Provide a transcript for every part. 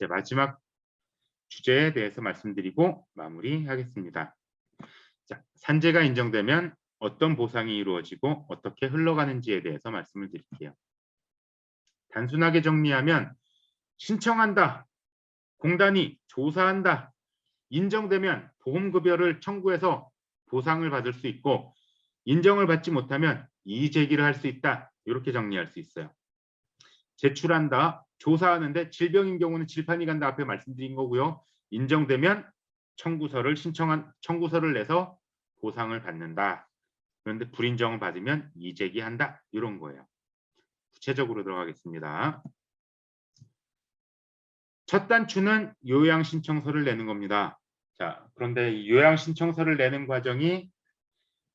이제 마지막 주제에 대해서 말씀드리고 마무리하겠습니다. 자, 산재가 인정되면 어떤 보상이 이루어지고 어떻게 흘러가는지에 대해서 말씀을 드릴게요. 단순하게 정리하면 신청한다, 공단이 조사한다, 인정되면 보험급여를 청구해서 보상을 받을 수 있고 인정을 받지 못하면 이의제기를 할 수 있다. 이렇게 정리할 수 있어요. 제출한다, 조사하는데 질병인 경우는 질판이 간다 앞에 말씀드린 거고요. 인정되면 청구서를 내서 보상을 받는다. 그런데 불인정을 받으면 이의제기한다. 이런 거예요. 구체적으로 들어가겠습니다. 첫 단추는 요양신청서를 내는 겁니다. 자, 그런데 이 요양신청서를 내는 과정이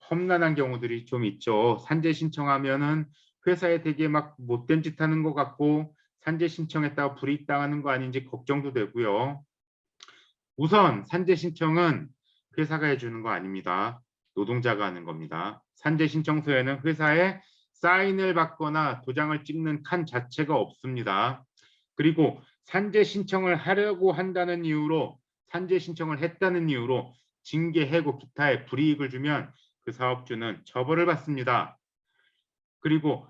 험난한 경우들이 좀 있죠. 산재 신청하면은 회사에 되게 막 못된 짓 하는 것 같고 산재 신청했다가 불이익당하는 거 아닌지 걱정도 되고요. 우선 산재 신청은 회사가 해주는 거 아닙니다. 노동자가 하는 겁니다. 산재 신청서에는 회사에 사인을 받거나 도장을 찍는 칸 자체가 없습니다. 그리고 산재 신청을 하려고 한다는 이유로 산재 신청을 했다는 이유로 징계, 해고, 기타에 불이익을 주면 그 사업주는 처벌을 받습니다. 그리고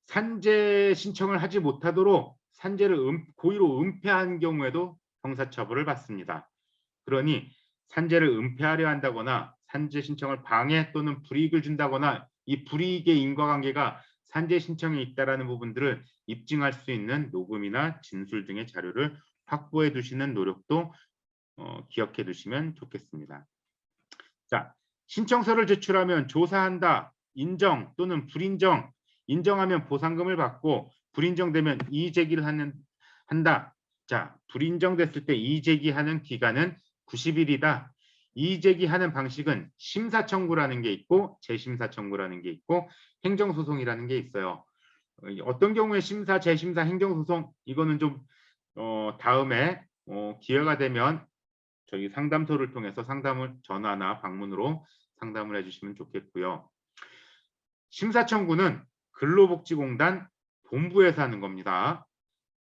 산재 신청을 하지 못하도록 산재를 고의로 은폐한 경우에도 형사처벌을 받습니다. 그러니 산재를 은폐하려 한다거나 산재 신청을 방해 또는 불이익을 준다거나 이 불이익의 인과관계가 산재 신청에 있다라는 부분들을 입증할 수 있는 녹음이나 진술 등의 자료를 확보해 두시는 노력도 기억해 두시면 좋겠습니다. 자, 신청서를 제출하면 조사한다, 인정 또는 불인정, 인정하면 보상금을 받고 불인정되면 이의제기를 한다. 자, 불인정됐을 때 이의제기하는 기간은 90일이다. 이의제기하는 방식은 심사청구라는 게 있고 재심사청구라는 게 있고 행정소송이라는 게 있어요. 어떤 경우에 심사, 재심사, 행정소송 이거는 좀 다음에 기회가 되면 저희 상담소를 통해서 상담을 전화나 방문으로 상담을 해주시면 좋겠고요. 심사청구는 근로복지공단 본부에서 하는 겁니다.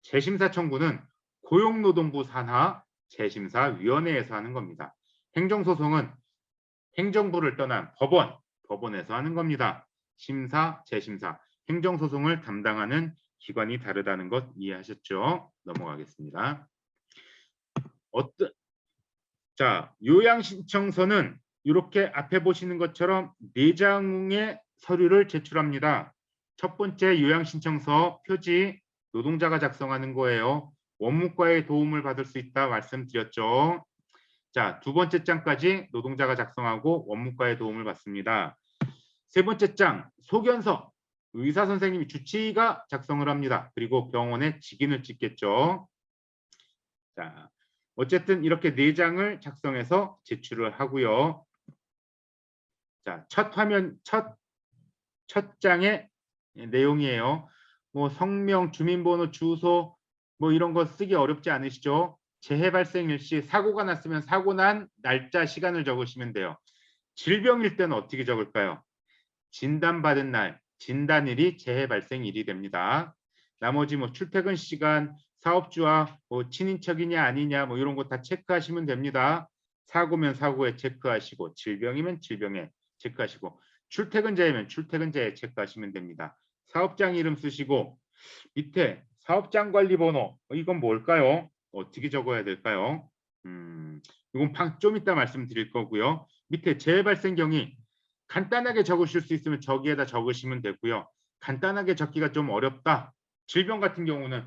재심사청구는 고용노동부 산하 재심사위원회에서 하는 겁니다. 행정소송은 행정부를 떠난 법원에서 하는 겁니다. 심사, 재심사, 행정소송을 담당하는 기관이 다르다는 것 이해하셨죠? 넘어가겠습니다. 자, 요양신청서는 이렇게 앞에 보시는 것처럼 4장의 서류를 제출합니다. 첫 번째 요양신청서 표지 노동자가 작성하는 거예요. 원무과의 도움을 받을 수 있다 말씀드렸죠. 자, 두 번째 장까지 노동자가 작성하고 원무과의 도움을 받습니다. 세 번째 장 소견서 의사 선생님이 주치의가 작성을 합니다. 그리고 병원에 직인을 찍겠죠. 자, 어쨌든 이렇게 4장을 작성해서 제출을 하고요. 자, 첫 장의 내용이에요. 뭐 성명, 주민번호, 주소 뭐 이런 거 쓰기 어렵지 않으시죠? 재해 발생 일시, 사고가 났으면 사고 난 날짜, 시간을 적으시면 돼요. 질병일 때는 어떻게 적을까요? 진단받은 날, 진단일이 재해 발생일이 됩니다. 나머지 뭐 출퇴근 시간, 사업주와 뭐 친인척이냐 아니냐 뭐 이런 거 다 체크하시면 됩니다. 사고면 사고에 체크하시고 질병이면 질병에 체크하시고 출퇴근자이면 출퇴근자에 체크하시면 됩니다. 사업장 이름 쓰시고 밑에 사업장 관리 번호 이건 뭘까요? 어떻게 적어야 될까요? 이건 좀 이따 말씀드릴 거고요. 밑에 재해 발생 경위 간단하게 적으실 수 있으면 저기에다 적으시면 되고요. 간단하게 적기가 좀 어렵다. 질병 같은 경우는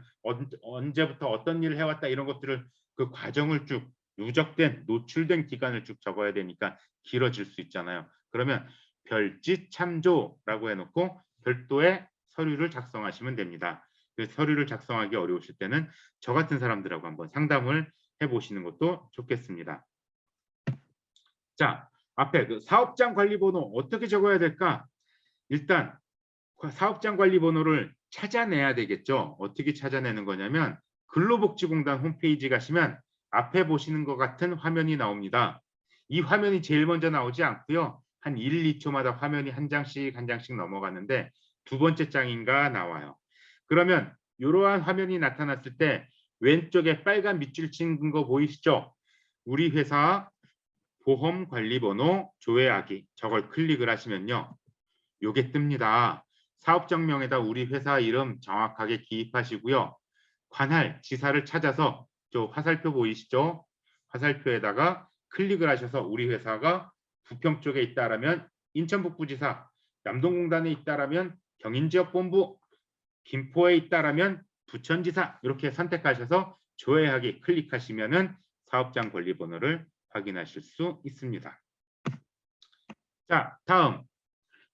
언제부터 어떤 일을 해왔다 이런 것들을 그 과정을 쭉 누적된 노출된 기간을 쭉 적어야 되니까 길어질 수 있잖아요. 그러면 별지 참조라고 해놓고 별도의 서류를 작성하시면 됩니다. 그 서류를 작성하기 어려우실 때는 저 같은 사람들하고 한번 상담을 해보시는 것도 좋겠습니다. 자, 앞에 그 사업장 관리번호 어떻게 적어야 될까? 일단 사업장 관리번호를 찾아내야 되겠죠. 어떻게 찾아내는 거냐면 근로복지공단 홈페이지 가시면 앞에 보시는 것 같은 화면이 나옵니다. 이 화면이 제일 먼저 나오지 않고요. 한 1, 2초마다 화면이 한 장씩 넘어가는데 두 번째 장인가 나와요. 그러면 이러한 화면이 나타났을 때 왼쪽에 빨간 밑줄 친 거 보이시죠? 우리 회사 보험관리번호 조회하기, 저걸 클릭을 하시면요, 요게 뜹니다. 사업장명에다 우리 회사 이름 정확하게 기입하시고요. 관할 지사를 찾아서 저 화살표 보이시죠? 화살표에다가 클릭을 하셔서 우리 회사가 부평 쪽에 있다라면 인천북부지사, 남동공단에 있다라면 경인지역본부, 김포에 있다라면 부천지사, 이렇게 선택하셔서 조회하기 클릭하시면은 사업장 권리번호를 확인하실 수 있습니다. 자, 다음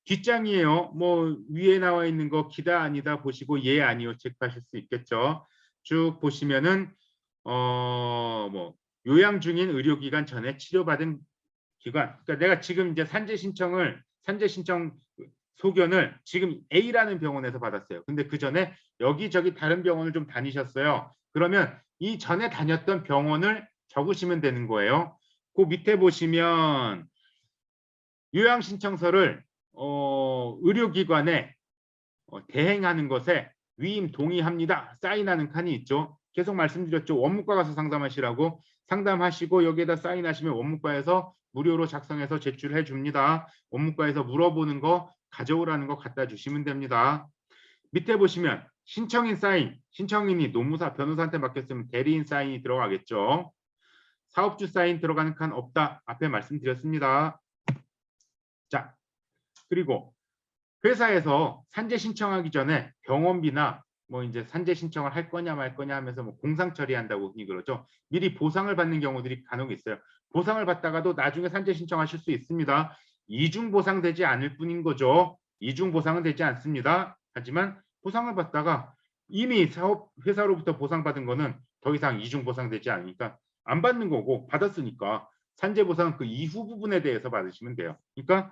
뒷장이에요. 뭐 위에 나와 있는 거 기다 아니다 보시고 예 아니요 체크하실 수 있겠죠. 쭉 보시면은 뭐 요양 중인 의료기관 전에 치료받은 기관. 그러니까 내가 지금 이제 산재 신청 소견을 지금 A라는 병원에서 받았어요. 근데 그 전에 여기저기 다른 병원을 좀 다니셨어요. 그러면 이 전에 다녔던 병원을 적으시면 되는 거예요. 그 밑에 보시면 요양 신청서를 의료기관에 대행하는 것에 위임 동의합니다. 사인하는 칸이 있죠. 계속 말씀드렸죠. 원무과 가서 상담하시라고. 상담하시고 여기에다 사인하시면 원무과에서 무료로 작성해서 제출해 줍니다. 원무과에서 물어보는 거 가져오라는 거 갖다 주시면 됩니다. 밑에 보시면 신청인 사인, 신청인이 노무사, 변호사한테 맡겼으면 대리인 사인이 들어가겠죠. 사업주 사인 들어가는 칸 없다. 앞에 말씀드렸습니다. 자, 그리고 회사에서 산재 신청하기 전에 병원비나 뭐 이제 산재 신청을 할 거냐 말 거냐 하면서 뭐 공상 처리한다고 흔히 그러죠. 미리 보상을 받는 경우들이 간혹 있어요. 보상을 받다가도 나중에 산재 신청하실 수 있습니다. 이중 보상되지 않을 뿐인 거죠. 이중 보상은 되지 않습니다. 하지만 보상을 받다가 이미 사업 회사로부터 보상받은 거는 더 이상 이중 보상되지 않으니까 안 받는 거고, 받았으니까 산재 보상은 그 이후 부분에 대해서 받으시면 돼요. 그러니까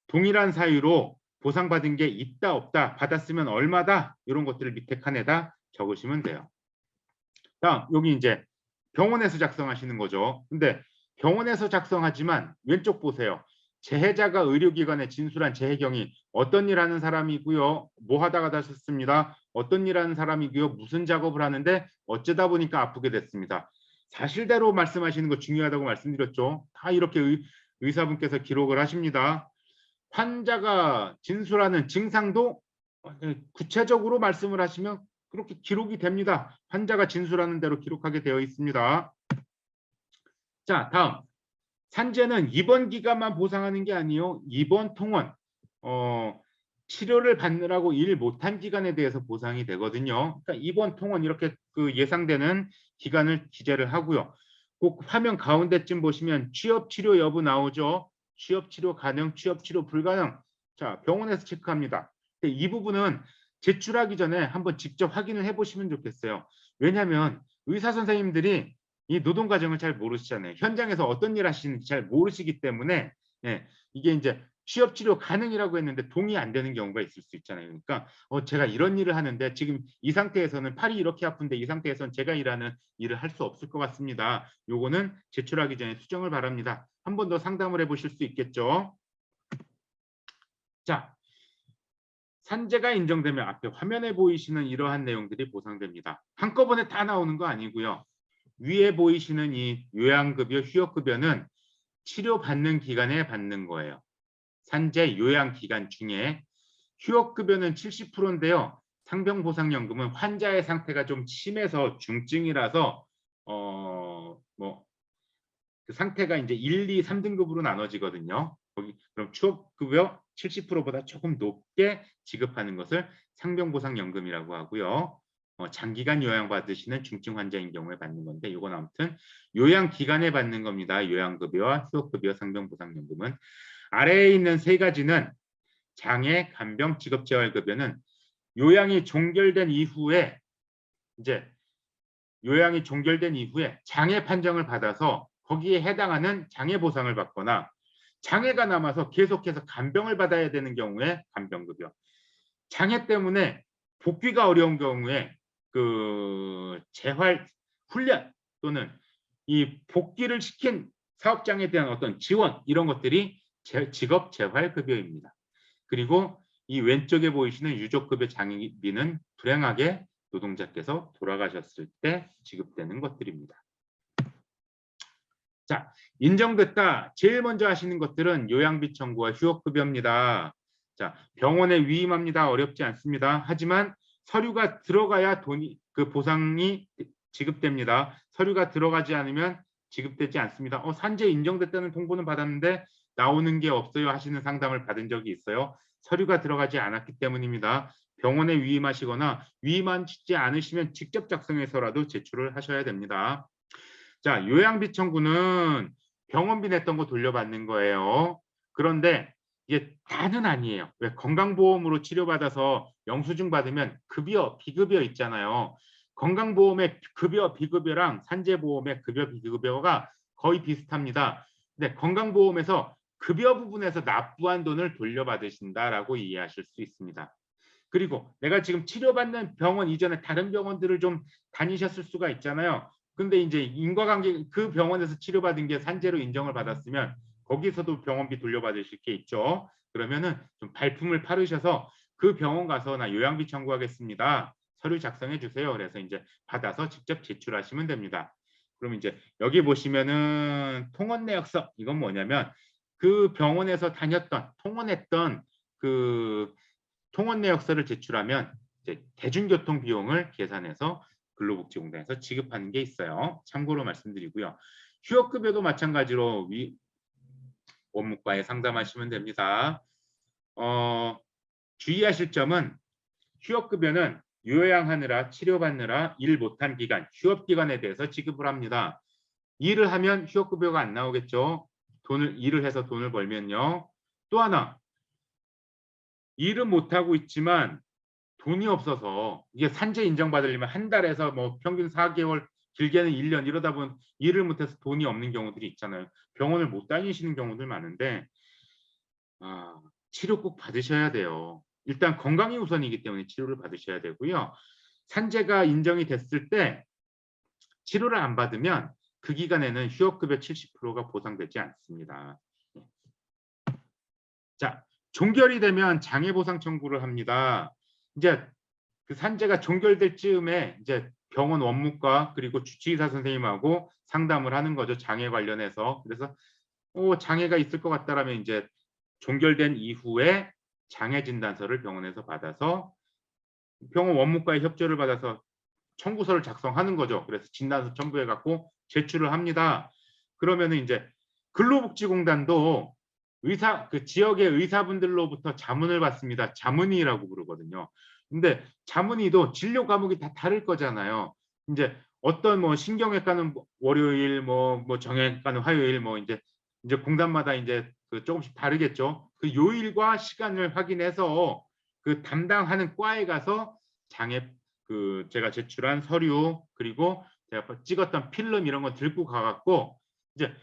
동일한 사유로 보상받은 게 있다 없다, 받았으면 얼마다, 이런 것들을 밑에 칸에다 적으시면 돼요. 다음 여기 이제 병원에서 작성하시는 거죠. 근데 병원에서 작성하지만 왼쪽 보세요. 재해자가 의료기관에 진술한 재해경위, 어떤 일 하는 사람이고요, 뭐 하다가 다쳤습니다, 어떤 일 하는 사람이고요, 무슨 작업을 하는데 어쩌다 보니까 아프게 됐습니다. 사실대로 말씀하시는 거 중요하다고 말씀드렸죠. 다 이렇게 의사분께서 기록을 하십니다. 환자가 진술하는 증상도 구체적으로 말씀을 하시면 그렇게 기록이 됩니다. 환자가 진술하는 대로 기록하게 되어 있습니다. 자, 다음 산재는 입원 기간만 보상하는 게 아니에요. 입원 통원, 치료를 받느라고 일 못한 기간에 대해서 보상이 되거든요. 그러니까 입원 통원 이렇게 그 예상되는 기간을 기재를 하고요. 꼭 화면 가운데쯤 보시면 취업 치료 여부 나오죠. 취업 치료 가능, 취업 치료 불가능. 자, 병원에서 체크합니다. 근데 이 부분은 제출하기 전에 한번 직접 확인을 해보시면 좋겠어요. 왜냐하면 의사 선생님들이 이 노동 과정을 잘 모르시잖아요. 현장에서 어떤 일 하시는지 잘 모르시기 때문에 이게 이제 취업 치료 가능이라고 했는데 동의 안 되는 경우가 있을 수 있잖아요. 그러니까 제가 이런 일을 하는데 지금 이 상태에서는 팔이 이렇게 아픈데 이 상태에서는 제가 일하는 일을 할 수 없을 것 같습니다. 요거는 제출하기 전에 수정을 바랍니다. 한 번 더 상담을 해보실 수 있겠죠. 자, 산재가 인정되면 앞에 화면에 보이시는 이러한 내용들이 보상됩니다. 한꺼번에 다 나오는 거 아니고요. 위에 보이시는 이 요양급여, 휴업급여는 치료받는 기간에 받는 거예요. 산재 요양 기간 중에 휴업급여는 70%인데요. 상병보상연금은 환자의 상태가 좀 심해서 중증이라서 그 상태가 이제 1, 2, 3등급으로 나눠지거든요. 거기 그럼 휴업급여 70%보다 조금 높게 지급하는 것을 상병보상연금이라고 하고요. 장기간 요양받으시는 중증 환자인 경우에 받는 건데 이건 아무튼 요양 기간에 받는 겁니다. 요양급여와 휴업급여, 상병보상연금은. 아래에 있는 세 가지는 장애, 간병, 직업재활급여는 요양이 종결된 이후에 장애 판정을 받아서 거기에 해당하는 장애 보상을 받거나 장애가 남아서 계속해서 간병을 받아야 되는 경우에 간병급여, 장애 때문에 복귀가 어려운 경우에 그 재활 훈련 또는 이 복귀를 시킨 사업장에 대한 어떤 지원, 이런 것들이 직업 재활급여입니다. 그리고 이 왼쪽에 보이시는 유족급여 장애비는 불행하게 노동자께서 돌아가셨을 때 지급되는 것들입니다. 자, 인정됐다. 제일 먼저 하시는 것들은 요양비 청구와 휴업급여입니다. 자, 병원에 위임합니다. 어렵지 않습니다. 하지만 서류가 들어가야 그 보상이 지급됩니다. 서류가 들어가지 않으면 지급되지 않습니다. 산재 인정됐다는 통보는 받았는데 나오는 게 없어요 하시는 상담을 받은 적이 있어요. 서류가 들어가지 않았기 때문입니다. 병원에 위임하시거나 위임하지 않으시면 직접 작성해서라도 제출을 하셔야 됩니다. 자, 요양비 청구는 병원비 냈던 거 돌려받는 거예요. 그런데 이게 다는 아니에요. 왜? 건강보험으로 치료받아서 영수증 받으면 급여, 비급여 있잖아요. 건강보험의 급여, 비급여랑 산재보험의 급여, 비급여가 거의 비슷합니다. 근데 건강보험에서 급여 부분에서 납부한 돈을 돌려받으신다라고 이해하실 수 있습니다. 그리고 내가 지금 치료받는 병원 이전에 다른 병원들을 좀 다니셨을 수가 있잖아요. 근데 이제 인과관계 그 병원에서 치료받은 게 산재로 인정을 받았으면 거기서도 병원비 돌려받으실 게 있죠. 그러면은 좀 발품을 팔으셔서 그 병원 가서 나 요양비 청구하겠습니다. 서류 작성해 주세요. 그래서 이제 받아서 직접 제출하시면 됩니다. 그럼 이제 여기 보시면은 통원 내역서 이건 뭐냐면 그 병원에서 다녔던 통원했던 그 통원 내역서를 제출하면 이제 대중교통 비용을 계산해서 근로복지공단에서 지급하는 게 있어요. 참고로 말씀드리고요. 휴업급여도 마찬가지로 원무과에 상담하시면 됩니다. 주의하실 점은 휴업급여는 요양하느라 치료받느라 일 못한 기간, 휴업기간에 대해서 지급을 합니다. 일을 하면 휴업급여가 안 나오겠죠. 일을 해서 돈을 벌면요. 또 하나, 일은 못하고 있지만 돈이 없어서 이게 산재 인정받으려면 한 달에서 뭐 평균 4개월 길게는 1년 이러다 보면 일을 못해서 돈이 없는 경우들이 있잖아요. 병원을 못 다니시는 경우들 많은데 치료 꼭 받으셔야 돼요. 일단 건강이 우선이기 때문에 치료를 받으셔야 되고요. 산재가 인정이 됐을 때 치료를 안 받으면 그 기간에는 휴업급여 70%가 보상되지 않습니다. 자, 종결이 되면 장애보상 청구를 합니다. 이제 그 산재가 종결될 즈음에 이제 병원 원무과 그리고 주치의사 선생님하고 상담을 하는 거죠. 장애 관련해서. 그래서 장애가 있을 것 같다라면 이제 종결된 이후에 장애 진단서를 병원에서 받아서 병원 원무과의 협조를 받아서 청구서를 작성하는 거죠. 그래서 진단서 첨부해 갖고 제출을 합니다. 그러면은 이제 근로복지공단도 그 지역의 의사분들로부터 자문을 받습니다. 자문의라고 부르거든요. 근데 자문의도 진료 과목이 다 다를 거잖아요. 이제 어떤 뭐 신경외과는 월요일, 뭐 정형외과는 화요일, 뭐 이제 공단마다 이제 그 조금씩 다르겠죠. 그 요일과 시간을 확인해서 그 담당하는 과에 가서 제가 제출한 서류 그리고 제가 찍었던 필름 이런 거 들고 가갖고 이제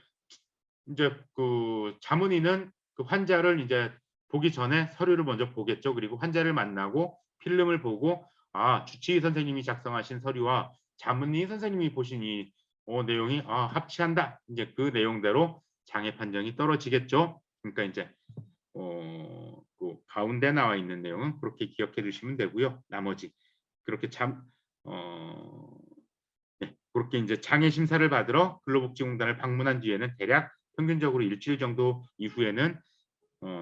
그 자문의는 그 환자를 이제 보기 전에 서류를 먼저 보겠죠. 그리고 환자를 만나고 필름을 보고 주치의 선생님이 작성하신 서류와 자문의 선생님이 보신 이 내용이 합치한다. 이제 그 내용대로 장애 판정이 떨어지겠죠. 그러니까 이제 그 가운데 나와 있는 내용은 그렇게 기억해 두시면 되고요. 나머지 그렇게 그렇게 이제 장애 심사를 받으러 근로복지공단을 방문한 뒤에는 대략 평균적으로 일주일 정도 이후에는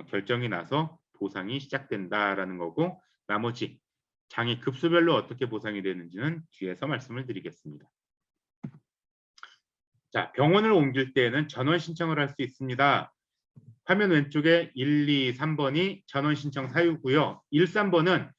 결정이 나서 보상이 시작된다라는 거고 나머지 장애 급수별로 어떻게 보상이 되는지는 뒤에서 말씀을 드리겠습니다. 자, 병원을 옮길 때에는 전원 신청을 할 수 있습니다. 화면 왼쪽에 1, 2, 3번이 전원 신청 사유고요. 1, 3번은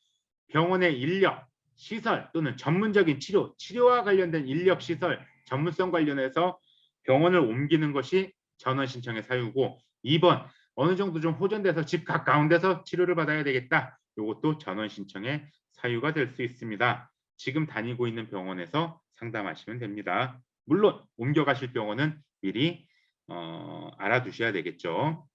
병원의 인력, 시설 또는 전문적인 치료와 관련된 인력, 시설, 전문성 관련해서 병원을 옮기는 것이 전원 신청의 사유고 2번 어느 정도 좀 호전돼서 집 가까운 데서 치료를 받아야 되겠다. 이것도 전원 신청의 사유가 될 수 있습니다. 지금 다니고 있는 병원에서 상담하시면 됩니다. 물론 옮겨가실 병원은 미리 알아두셔야 되겠죠.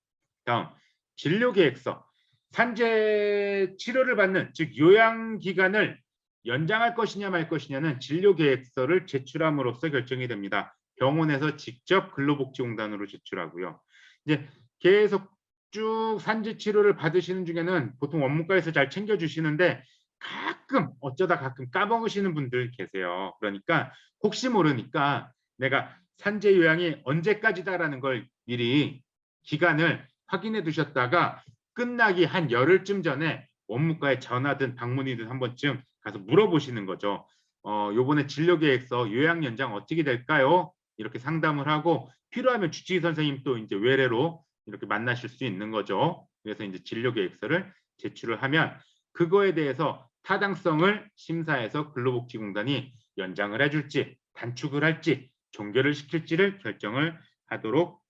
다음 진료계획서. 산재 치료를 받는 즉 요양기간을 연장할 것이냐 말 것이냐는 진료계획서를 제출함으로써 결정이 됩니다. 병원에서 직접 근로복지공단으로 제출하고요. 이제 계속 쭉 산재 치료를 받으시는 중에는 보통 원무과에서 잘 챙겨주시는데 어쩌다 가끔 까먹으시는 분들 계세요. 그러니까 혹시 모르니까 내가 산재 요양이 언제까지다라는 걸 미리 기간을 확인해 두셨다가 끝나기 한 열흘쯤 전에 원무과에 전화든 방문이든 한 번쯤 가서 물어보시는 거죠. 요번에 진료계획서 요양 연장 어떻게 될까요? 이렇게 상담을 하고 필요하면 주치의 선생님 또 이제 외래로 이렇게 만나실 수 있는 거죠. 그래서 이제 진료계획서를 제출을 하면 그거에 대해서 타당성을 심사해서 근로복지공단이 연장을 해줄지 단축을 할지 종결을 시킬지를 결정을 하도록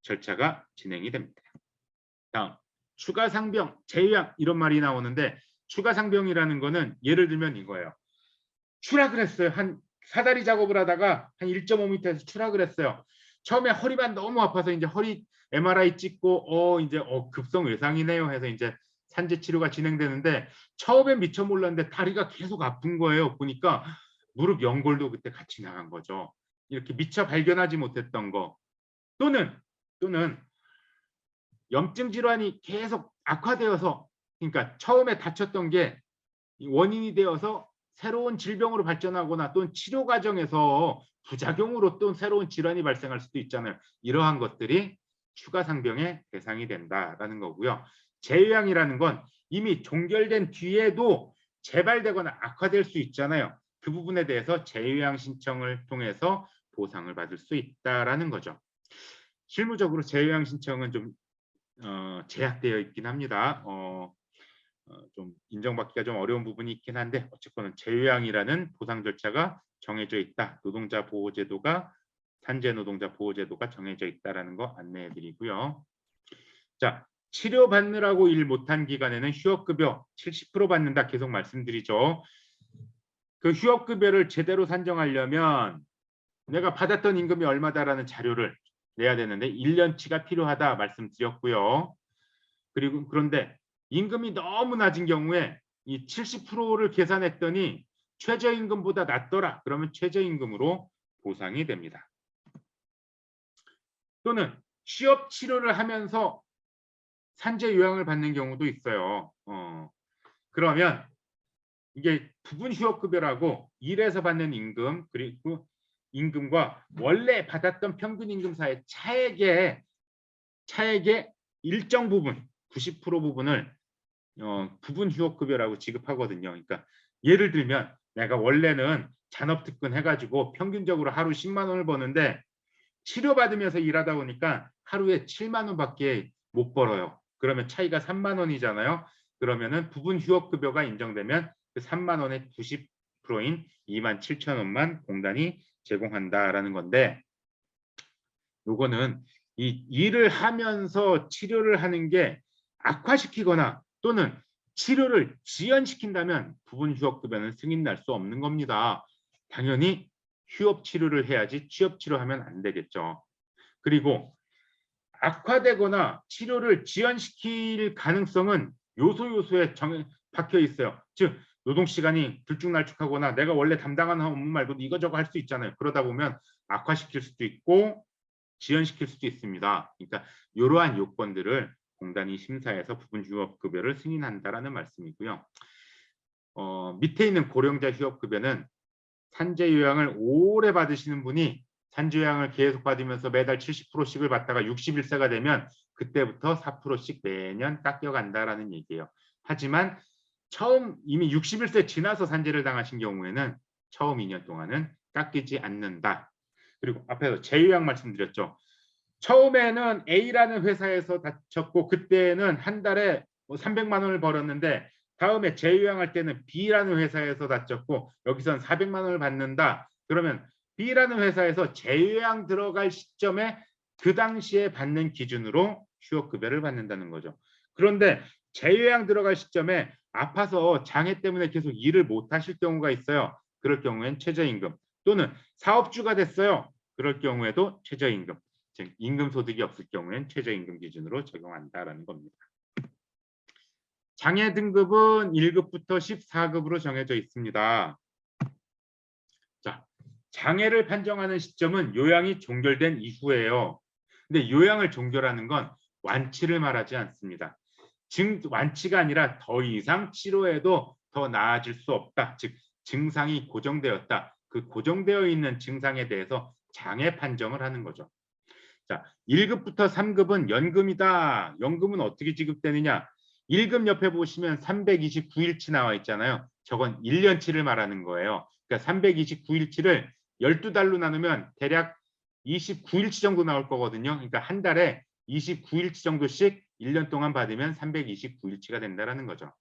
절차가 진행이 됩니다. 다음 추가 상병, 재요양 이런 말이 나오는데 추가 상병이라는 거는 예를 들면 이거예요. 추락을 했어요. 한 사다리 작업을 하다가 한 1.5m에서 추락을 했어요. 처음에 허리만 너무 아파서 이제 허리 MRI 찍고 이제 급성 외상이네요 해서 이제 산재 치료가 진행되는데 처음엔 미처 몰랐는데 다리가 계속 아픈 거예요. 보니까 무릎 연골도 그때 같이 나간 거죠. 이렇게 미처 발견하지 못했던 거 또는 염증 질환이 계속 악화되어서 그러니까 처음에 다쳤던 게 원인이 되어서 새로운 질병으로 발전하거나 또는 치료 과정에서 부작용으로 또 새로운 질환이 발생할 수도 있잖아요. 이러한 것들이 추가 상병의 대상이 된다라는 거고요. 재요양이라는 건 이미 종결된 뒤에도 재발되거나 악화될 수 있잖아요. 그 부분에 대해서 재요양 신청을 통해서 보상을 받을 수 있다라는 거죠. 실무적으로 재요양 신청은 좀 제약되어 있긴 합니다. 좀 인정받기가 좀 어려운 부분이 있긴 한데 어쨌거나 재요양이라는 보상 절차가 정해져 있다. 노동자 보호제도가 산재 노동자 보호제도가 정해져 있다라는 거 안내해 드리고요. 자, 치료받느라고 일 못한 기간에는 휴업급여 70% 받는다 계속 말씀드리죠. 그 휴업급여를 제대로 산정하려면 내가 받았던 임금이 얼마다라는 자료를 내야 되는데 1년치가 필요하다 말씀드렸고요. 그리고 그런데 임금이 너무 낮은 경우에 이 70%를 계산했더니 최저임금보다 낮더라. 그러면 최저임금으로 보상이 됩니다. 또는 취업 치료를 하면서 산재 요양을 받는 경우도 있어요. 그러면 이게 부분 휴업급여라고 일해서 받는 임금 그리고 임금과 원래 받았던 평균 임금 사이의 차액의 일정 부분 90% 부분을 부분 휴업급여라고 지급하거든요. 그러니까 예를 들면 내가 원래는 잔업특근 해가지고 평균적으로 하루 10만 원을 버는데 치료받으면서 일하다 보니까 하루에 7만 원밖에 못 벌어요. 그러면 차이가 3만 원이잖아요. 그러면은 부분 휴업급여가 인정되면 그 3만 원의 90%인 2만 7천 원만 공단이 제공한다라는 건데 요거는 이 일을 하면서 치료를 하는 게 악화시키거나 또는 치료를 지연시킨다면 부분 휴업급여는 승인날 수 없는 겁니다. 당연히 휴업 치료를 해야지 취업 치료하면 안 되겠죠. 그리고 악화되거나 치료를 지연시킬 가능성은 요소에 박혀 있어요. 즉 노동시간이 들쭉날쭉하거나 내가 원래 담당하는 업무 말고도 이거저거 할 수 있잖아요. 그러다 보면 악화시킬 수도 있고 지연시킬 수도 있습니다. 그러니까 이러한 요건들을 공단이 심사해서 부분 휴업급여를 승인한다라는 말씀이고요. 밑에 있는 고령자 휴업급여는 산재 요양을 오래 받으시는 분이 산재 요양을 계속 받으면서 매달 70%씩을 받다가 61세가 되면 그때부터 4%씩 매년 깎여간다라는 얘기예요. 하지만 이미 61세 지나서 산재를 당하신 경우에는 처음 2년 동안은 깎이지 않는다. 그리고 앞에서 재요양 말씀드렸죠. 처음에는 A라는 회사에서 다쳤고 그때는 한 달에 300만 원을 벌었는데 다음에 재요양할 때는 B라는 회사에서 다쳤고 여기선 400만 원을 받는다. 그러면 B라는 회사에서 재요양 들어갈 시점에 그 당시에 받는 기준으로 휴업급여를 받는다는 거죠. 그런데 재요양 들어갈 시점에 아파서 장애 때문에 계속 일을 못 하실 경우가 있어요. 그럴 경우엔 최저임금 또는 사업주가 됐어요. 그럴 경우에도 최저임금, 즉 임금 소득이 없을 경우엔 최저임금 기준으로 적용한다라는 겁니다. 장애 등급은 1급부터 14급으로 정해져 있습니다. 자, 장애를 판정하는 시점은 요양이 종결된 이후예요. 근데 요양을 종결하는 건 완치를 말하지 않습니다. 즉 완치가 아니라 더 이상 치료해도 더 나아질 수 없다. 즉 증상이 고정되었다. 그 고정되어 있는 증상에 대해서 장애 판정을 하는 거죠. 자, 1급부터 3급은 연금이다. 연금은 어떻게 지급되느냐? 1급 옆에 보시면 329일치 나와 있잖아요. 저건 1년치를 말하는 거예요. 그러니까 329일치를 12달로 나누면 대략 29일치 정도 나올 거거든요. 그러니까 한 달에 29일치 정도씩 1년 동안 받으면 329일치가 된다는 거죠.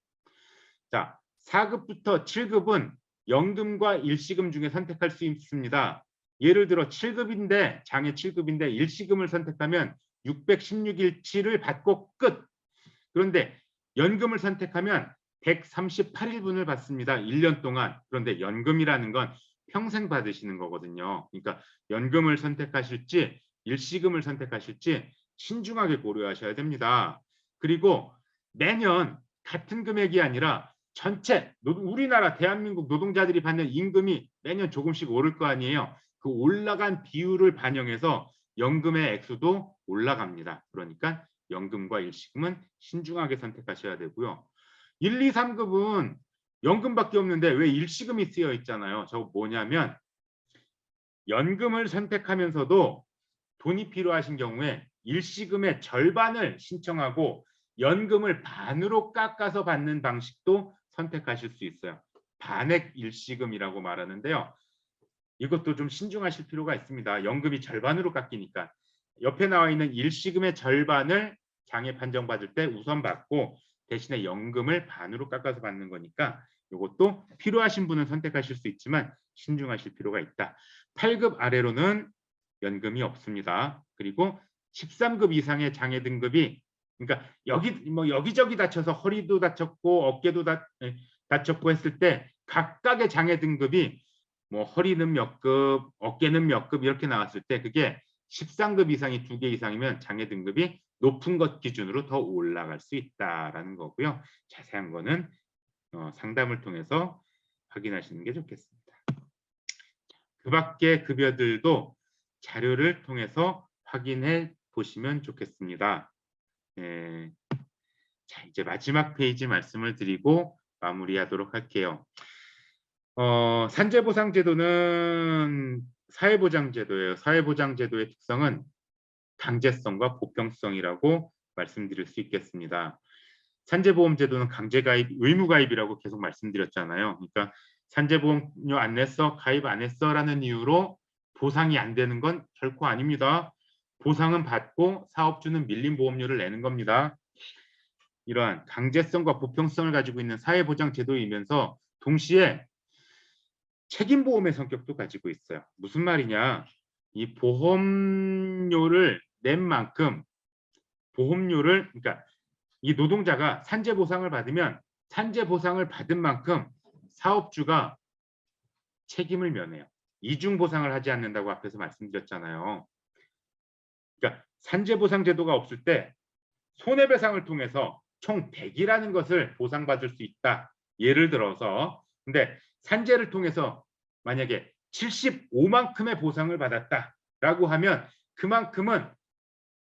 자, 4급부터 7급은 연금과 일시금 중에 선택할 수 있습니다. 예를 들어 7급인데 장애 7급인데 일시금을 선택하면 616일치를 받고 끝. 그런데 연금을 선택하면 138일분을 받습니다. 1년 동안. 그런데 연금이라는 건 평생 받으시는 거거든요. 그러니까 연금을 선택하실지 일시금을 선택하실지 신중하게 고려하셔야 됩니다. 그리고 매년 같은 금액이 아니라 전체 우리나라 대한민국 노동자들이 받는 임금이 매년 조금씩 오를 거 아니에요. 그 올라간 비율을 반영해서 연금의 액수도 올라갑니다. 그러니까 연금과 일시금은 신중하게 선택하셔야 되고요. 1, 2, 3급은 연금밖에 없는데 왜 일시금이 쓰여 있잖아요. 저거 뭐냐면 연금을 선택하면서도 돈이 필요하신 경우에 일시금의 절반을 신청하고 연금을 반으로 깎아서 받는 방식도 선택하실 수 있어요. 반액 일시금이라고 말하는데요. 이것도 좀 신중하실 필요가 있습니다. 연금이 절반으로 깎이니까. 옆에 나와 있는 일시금의 절반을 장애 판정받을 때 우선 받고 대신에 연금을 반으로 깎아서 받는 거니까 이것도 필요하신 분은 선택하실 수 있지만 신중하실 필요가 있다. 8급 아래로는 연금이 없습니다. 그리고 13급 이상의 장애 등급이 그러니까 여기저기 다쳐서 허리도 다쳤고 어깨도 다쳤고 했을 때 각각의 장애 등급이 뭐 허리는 몇 급, 어깨는 몇 급 이렇게 나왔을 때 그게 13급 이상이 2개 이상이면 장애 등급이 높은 것 기준으로 더 올라갈 수 있다라는 거고요. 자세한 거는 상담을 통해서 확인하시는 게 좋겠습니다. 그 밖의 급여들도 자료를 통해서 확인해 보시면 좋겠습니다. 자, 이제 마지막 페이지 말씀을 드리고 마무리하도록 할게요. 산재보상제도는 사회보장제도예요. 사회보장제도의 특성은 강제성과 보편성이라고 말씀드릴 수 있겠습니다. 산재보험제도는 강제가입, 의무가입이라고 계속 말씀드렸잖아요. 그러니까 산재보험료 안 냈어, 가입 안 했어라는 이유로 보상이 안 되는 건 결코 아닙니다. 보상은 받고 사업주는 밀린 보험료를 내는 겁니다. 이러한 강제성과 보편성을 가지고 있는 사회보장제도이면서 동시에 책임보험의 성격도 가지고 있어요. 무슨 말이냐? 이 보험료를 낸 만큼 보험료를 그러니까 이 노동자가 산재보상을 받으면 산재보상을 받은 만큼 사업주가 책임을 면해요. 이중보상을 하지 않는다고 앞에서 말씀드렸잖아요. 그러니까 산재보상제도가 없을 때 손해배상을 통해서 총 100이라는 것을 보상받을 수 있다. 예를 들어서 근데 산재를 통해서 만약에 75만큼의 보상을 받았다라고 하면 그만큼은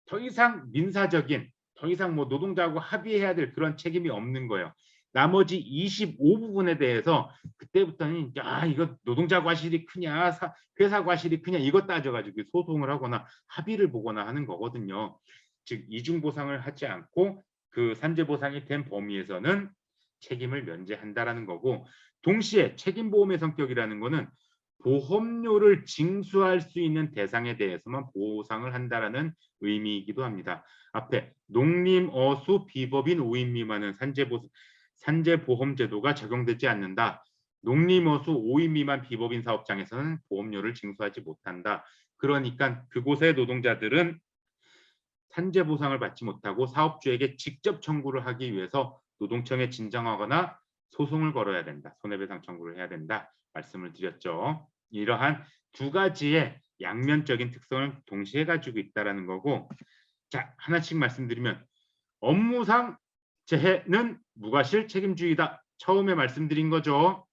더 이상 민사적인 더 이상 뭐 노동자하고 합의해야 될 그런 책임이 없는 거예요. 나머지 25부분에 대해서 그때부터는 이거 노동자 과실이 크냐 회사 과실이 크냐 이것 따져가지고 소송을 하거나 합의를 보거나 하는 거거든요. 즉 이중보상을 하지 않고 그 산재보상이 된 범위에서는 책임을 면제한다라는 거고 동시에 책임보험의 성격이라는 거는 보험료를 징수할 수 있는 대상에 대해서만 보상을 한다라는 의미이기도 합니다. 앞에 농림, 어수, 비법인 5인 미만은 산재보험제도가 적용되지 않는다. 농림, 어수 5인 미만 비법인 사업장에서는 보험료를 징수하지 못한다. 그러니까 그곳의 노동자들은 산재보상을 받지 못하고 사업주에게 직접 청구를 하기 위해서 노동청에 진정하거나 소송을 걸어야 된다. 손해배상 청구를 해야 된다. 말씀을 드렸죠. 이러한 두 가지의 양면적인 특성을 동시에 가지고 있다는 거고 자 하나씩 말씀드리면 업무상 재해는 무과실 책임주의다. 처음에 말씀드린 거죠.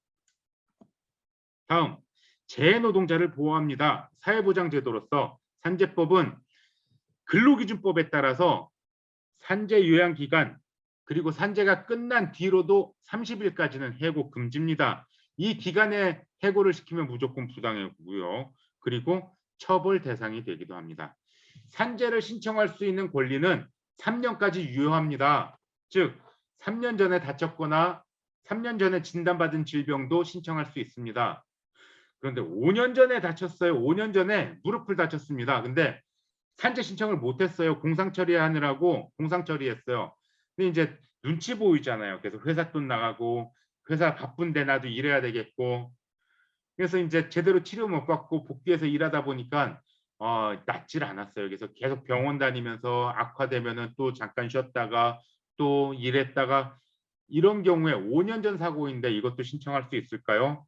다음 재해노동자를 보호합니다. 사회보장제도로서 산재법은 근로기준법에 따라서 산재 요양기간 그리고 산재가 끝난 뒤로도 30일까지는 해고 금지입니다. 이 기간에 해고를 시키면 무조건 부당해고요. 그리고 처벌 대상이 되기도 합니다. 산재를 신청할 수 있는 권리는 3년까지 유효합니다. 즉 3년 전에 다쳤거나 3년 전에 진단받은 질병도 신청할 수 있습니다. 그런데 5년 전에 다쳤어요. 5년 전에 무릎을 다쳤습니다. 근데 산재 신청을 못했어요. 공상 처리하느라고 공상 처리했어요. 근데 이제 눈치 보이잖아요. 그래서 회사 돈 나가고 회사 바쁜데 나도 일해야 되겠고 그래서 이제 제대로 치료 못 받고 복귀해서 일하다 보니까 낫질 않았어요. 그래서 계속 병원 다니면서 악화되면은 또 잠깐 쉬었다가 또 일했다가 이런 경우에 5년 전 사고인데 이것도 신청할 수 있을까요?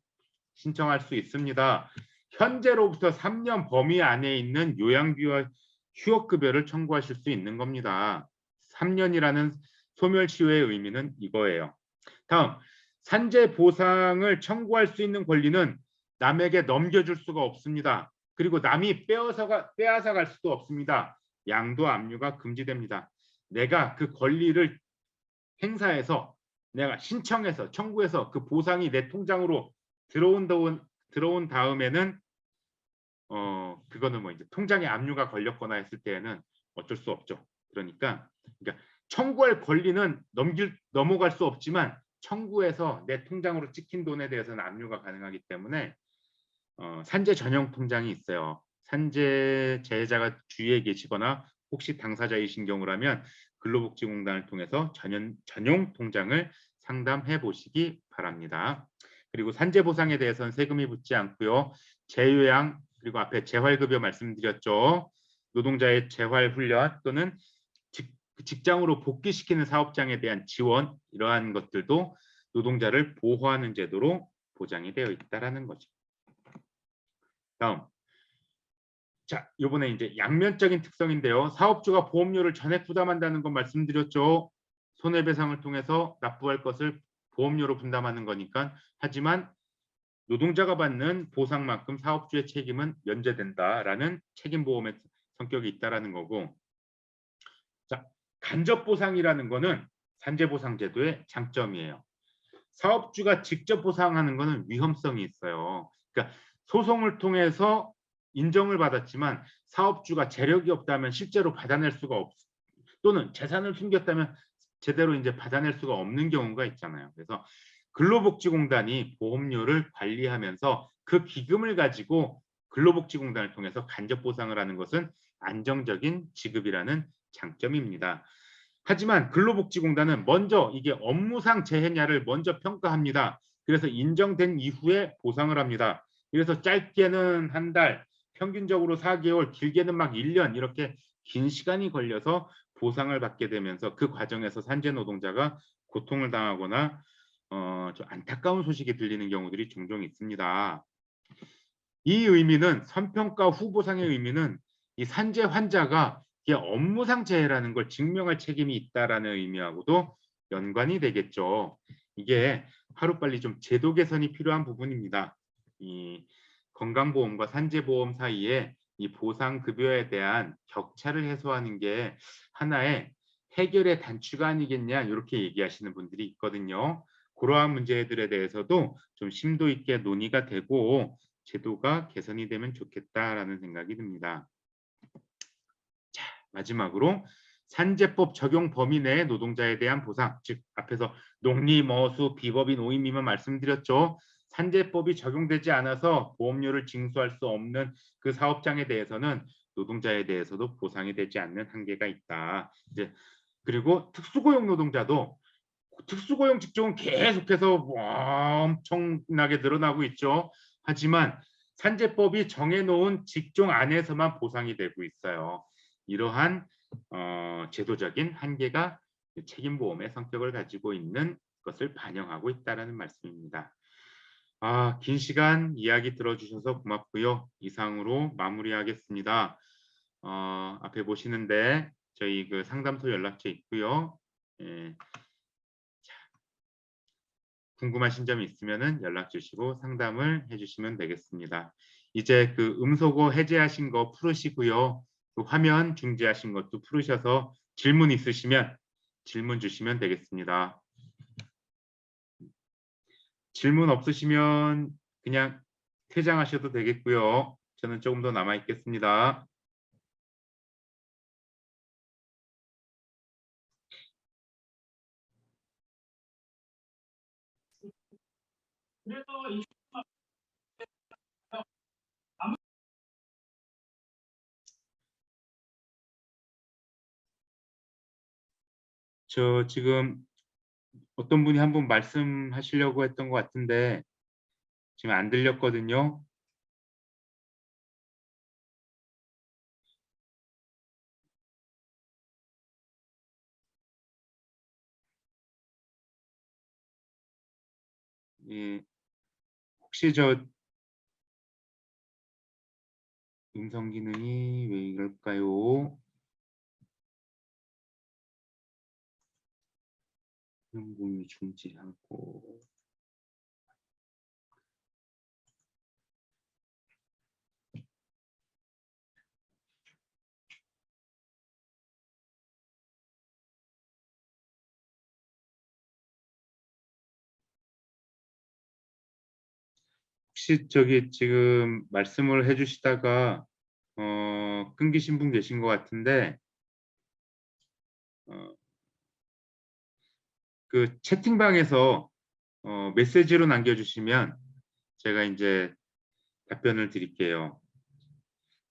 신청할 수 있습니다. 현재로부터 3년 범위 안에 있는 요양비와 휴업급여를 청구하실 수 있는 겁니다. 3년이라는 소멸시효의 의미는 이거예요. 다음, 산재 보상을 청구할 수 있는 권리는 남에게 넘겨줄 수가 없습니다. 그리고 남이 빼앗아 갈 수도 없습니다. 양도 압류가 금지됩니다. 내가 그 권리를 행사해서 내가 신청해서 청구해서 그 보상이 내 통장으로 들어온 다음에는 그거는 뭐 이제 통장에 압류가 걸렸거나 했을 때에는 어쩔 수 없죠. 그러니까 청구할 권리는 넘어갈 수 없지만 청구해서 내 통장으로 찍힌 돈에 대해서는 압류가 가능하기 때문에 산재 전용 통장이 있어요. 산재 재해자가 주위에 계시거나 혹시 당사자이신 경우라면 근로복지공단을 통해서 전용 통장을 상담해 보시기 바랍니다. 그리고 산재 보상에 대해서는 세금이 붙지 않고요. 재요양 그리고 앞에 재활급여 말씀드렸죠. 노동자의 재활훈련 또는 직장으로 복귀시키는 사업장에 대한 지원 이러한 것들도 노동자를 보호하는 제도로 보장이 되어 있다라는 거죠. 다음. 자, 이번에 이제 양면적인 특성인데요. 사업주가 보험료를 전액 부담한다는 건 말씀드렸죠. 손해배상을 통해서 납부할 것을 보험료로 분담하는 거니까. 하지만 노동자가 받는 보상만큼 사업주의 책임은 면제된다라는 책임보험의 성격이 있다라는 거고. 자, 간접보상이라는 거는 산재보상제도의 장점이에요. 사업주가 직접 보상하는 거는 위험성이 있어요. 그러니까 소송을 통해서 인정을 받았지만 사업주가 재력이 없다면 실제로 받아낼 수가 또는 재산을 숨겼다면 제대로 이제 받아낼 수가 없는 경우가 있잖아요. 그래서 근로복지공단이 보험료를 관리하면서 그 기금을 가지고 근로복지공단을 통해서 간접보상을 하는 것은 안정적인 지급이라는 장점입니다. 하지만 근로복지공단은 먼저 이게 업무상 재해냐를 먼저 평가합니다. 그래서 인정된 이후에 보상을 합니다. 그래서 짧게는 한 달, 평균적으로 4개월, 길게는 막 1년 이렇게 긴 시간이 걸려서 보상을 받게 되면서 그 과정에서 산재 노동자가 고통을 당하거나 좀 안타까운 소식이 들리는 경우들이 종종 있습니다. 이 의미는 선평가 후 보상의 의미는 이 산재 환자가 이게 업무상 재해라는 걸 증명할 책임이 있다라는 의미하고도 연관이 되겠죠. 이게 하루빨리 좀 제도 개선이 필요한 부분입니다. 이 건강보험과 산재보험 사이에 이 보상급여에 대한 격차를 해소하는 게 하나의 해결의 단추가 아니겠냐 이렇게 얘기하시는 분들이 있거든요. 그러한 문제들에 대해서도 좀 심도 있게 논의가 되고 제도가 개선이 되면 좋겠다라는 생각이 듭니다. 자, 마지막으로 산재법 적용 범위 내의 노동자에 대한 보상, 즉 앞에서 농림, 어수, 비법인, 오임이면 말씀드렸죠. 산재법이 적용되지 않아서 보험료를 징수할 수 없는 그 사업장에 대해서는 노동자에 대해서도 보상이 되지 않는 한계가 있다. 이제 그리고 특수고용 노동자도 특수고용 직종은 계속해서 엄청나게 늘어나고 있죠. 하지만 산재법이 정해놓은 직종 안에서만 보상이 되고 있어요. 이러한 제도적인 한계가 책임보험의 성격을 가지고 있는 것을 반영하고 있다는 말씀입니다. 긴 시간 이야기 들어주셔서 고맙고요. 이상으로 마무리하겠습니다. 앞에 보시는데 저희 그 상담소 연락처 있고요. 예. 궁금하신 점이 있으면 연락 주시고 상담을 해주시면 되겠습니다. 이제 그 음소거 해제하신 거 풀으시고요. 그 화면 중지하신 것도 풀으셔서 질문 있으시면 질문 주시면 되겠습니다. 질문 없으시면 그냥 퇴장하셔도 되겠고요. 저는 조금 더 남아 있겠습니다. 저 지금 어떤 분이 한 분 말씀하시려고 했던 것 같은데 지금 안 들렸거든요. 예, 혹시 저 음성 기능이 왜 이럴까요? 공유 중지 않고 혹시 저기 지금 말씀을 해주시다가 끊기신 분 계신 것 같은데 어, 그 채팅방에서 메시지로 남겨주시면 제가 이제 답변을 드릴게요.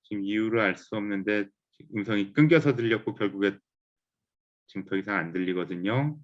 지금 이유를 알 수 없는데 음성이 끊겨서 들렸고 결국에 지금 더 이상 안 들리거든요.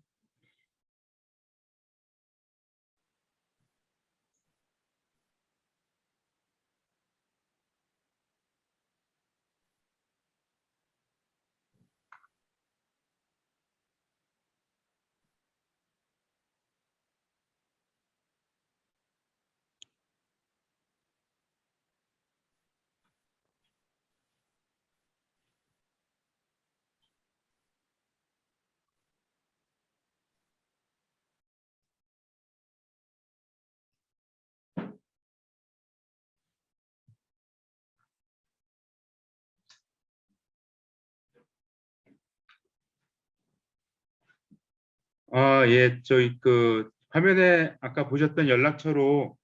예, 저희 그 화면에 아까 보셨던 연락처로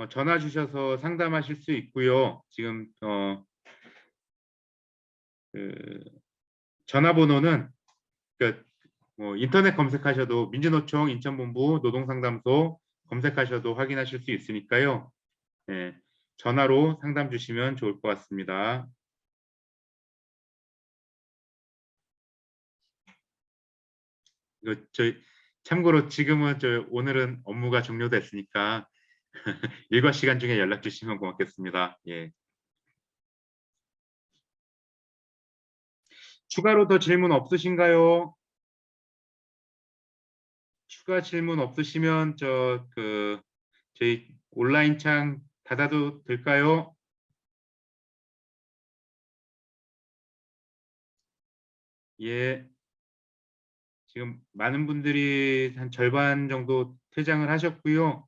전화 주셔서 상담하실 수 있고요. 지금 그 전화번호는 그 인터넷 검색하셔도 민주노총 인천본부 노동상담소 검색하셔도 확인하실 수 있으니까요. 예, 전화로 상담 주시면 좋을 것 같습니다. 이거 참고로 지금은 오늘은 업무가 종료됐으니까 일과 시간 중에 연락 주시면 고맙겠습니다. 예. 추가로 더 질문 없으신가요? 추가 질문 없으시면 저희 온라인 창 닫아도 될까요? 예. 지금 많은 분들이 한 절반 정도 퇴장을 하셨고요.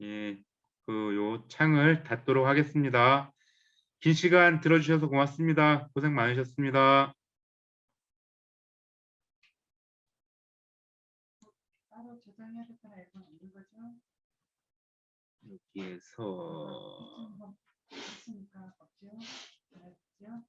예. 요 창을 닫도록 하겠습니다. 긴 시간 들어주셔서 고맙습니다. 고생 많으셨습니다. 따로 저장해야겠다는 앨범 없는 거죠? 여기에서 있으니까 없죠? 알았죠?